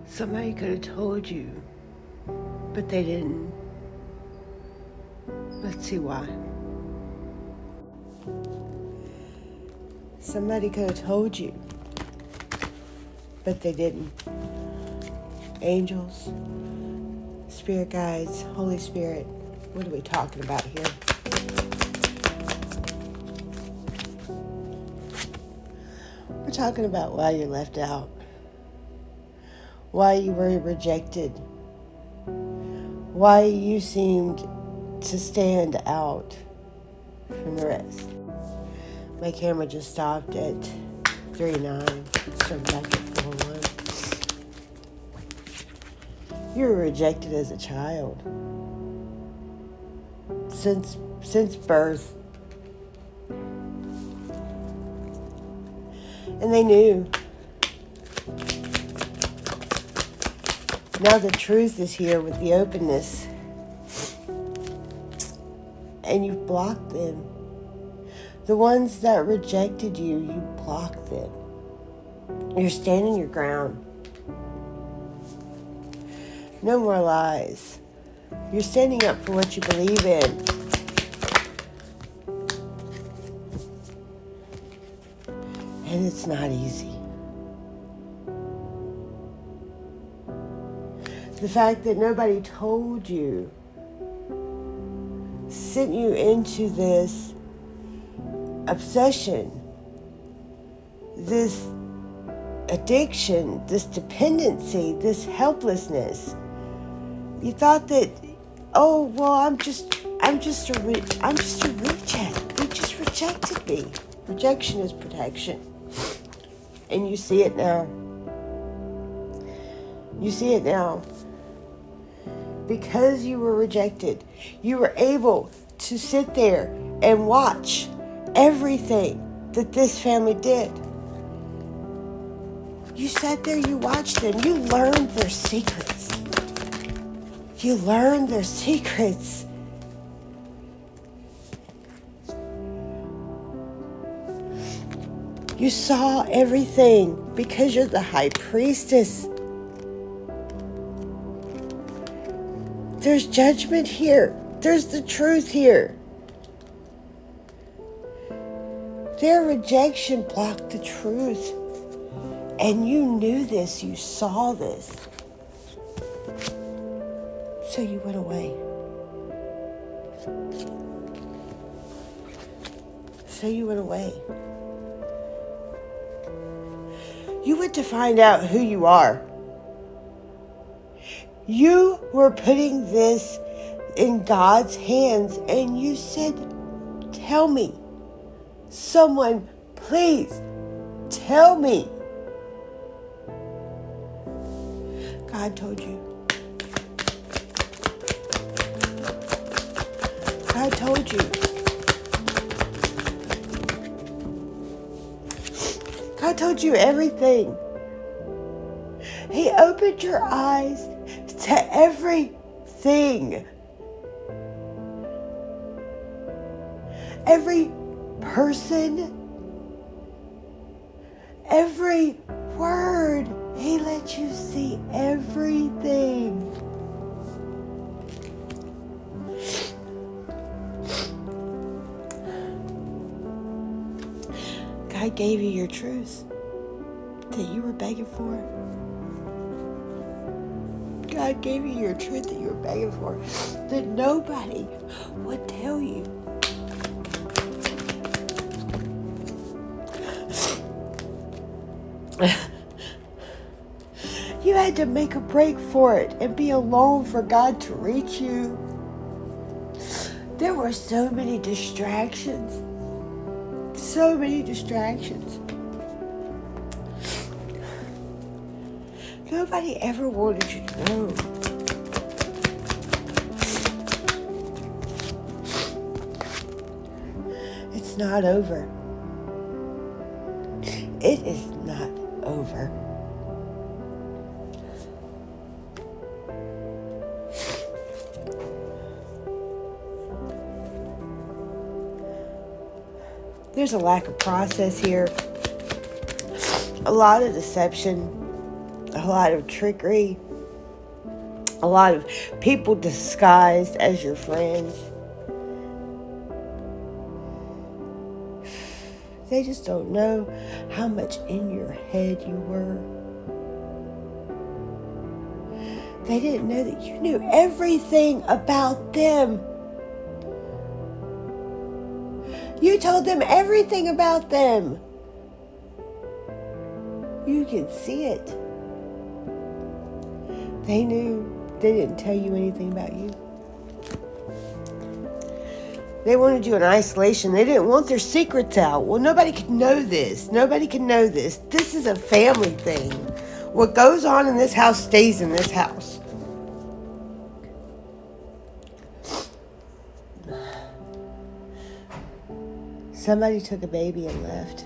Somebody could have told you, but they didn't. Let's see why. Somebody could have told you, but they didn't. Angels, spirit guides, Holy Spirit, what are we talking about here? We're talking about why you're left out, why you were rejected, why you seemed to stand out from the rest. My camera just stopped at 3:09, started back at 4:01. You were rejected as a child. Since birth. And they knew. Now the truth is here with the openness. And you've blocked them. The ones that rejected you, you blocked them. You're standing your ground. No more lies. You're standing up for what you believe in. And it's not easy. The fact that nobody told you sent you into this obsession, this addiction, this dependency, this helplessness. You thought that, oh well, I'm just a reject. They just rejected me. Rejection is protection, and you see it now. You see it now. Because you were rejected, you were able to sit there and watch everything that this family did. You sat there, you watched them, you learned their secrets. You learned their secrets. You saw everything because you're the high priestess. There's judgment here. There's the truth here. Their rejection blocked the truth. And you knew this. You saw this. So you went away. So you went away. You went to find out who you are. You were putting this in God's hands, and you said, tell me. Someone, please, tell me. God told you. God told you. God told you everything. He opened your eyes to everything. Every person, every word. He let you see everything. God gave you your truth that you were begging for. God gave you your truth that you were begging for, that nobody would tell you. You had to make a break for it and be alone for God to reach you. There were so many distractions. So many distractions. Nobody ever wanted you to know. It's not over. It is not over. There's a lack of process here. A lot of deception. a lot of trickery, a lot of people disguised as your friends. They just don't know how much in your head you were. They didn't know that you knew everything about them. You told them everything about them. You could see it. They knew. They didn't tell you anything about you. They wanted you in isolation. They didn't want their secrets out. Well, nobody could know this. Nobody can know this. This is a family thing. What goes on in this house stays in this house. Somebody took a baby and left.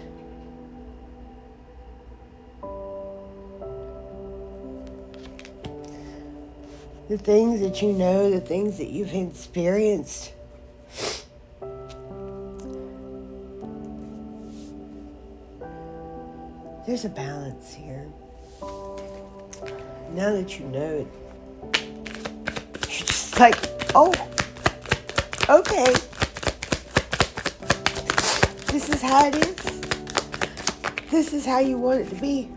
The things that you know, the things that you've experienced. There's a balance here. Now that you know it, you're just like, oh, okay. This is how it is. This is how you want it to be.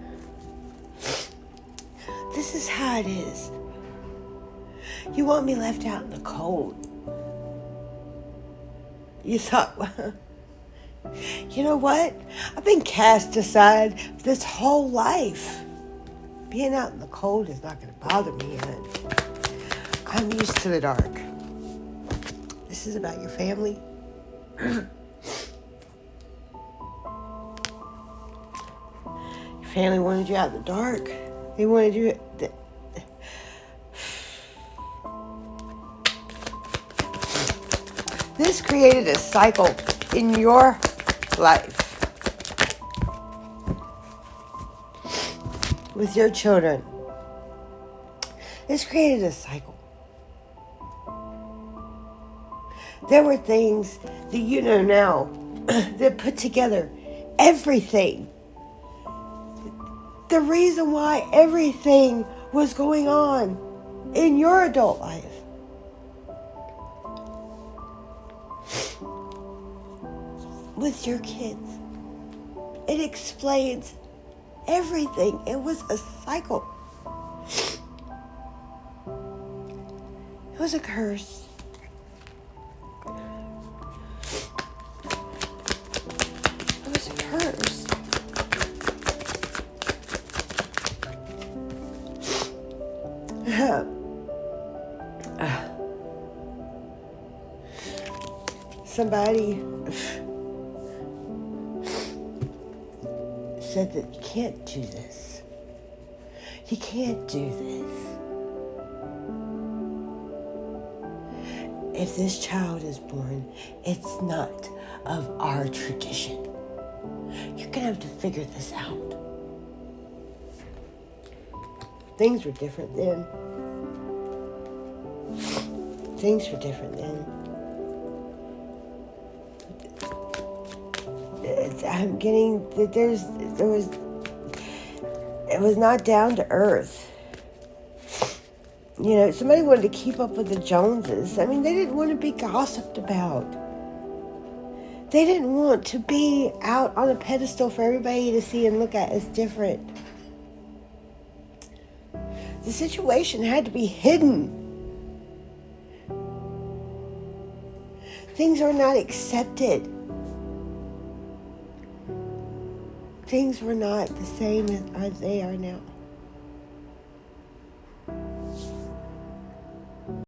This is how it is. You want me left out in the cold. You thought, well, you know what? I've been cast aside this whole life. Being out in the cold is not going to bother me yet. I'm used to the dark. This is about your family. Your family wanted you out in the dark. They wanted you... This created a cycle in your life with your children. This created a cycle. There were things that you know now that put together everything. The reason why everything was going on in your adult life. With your kids. It explains everything. It was a cycle. It was a curse. It was a curse. Somebody said that you can't do this. You can't do this. If this child is born, it's not of our tradition. You're gonna have to figure this out. Things were different then. Things were different then. I'm getting that it was not down to earth. You know, somebody wanted to keep up with the Joneses. I mean, they didn't want to be gossiped about. They didn't want to be out on a pedestal for everybody to see and look at as different. The situation had to be hidden. Things are not accepted. Things were not the same as they are now.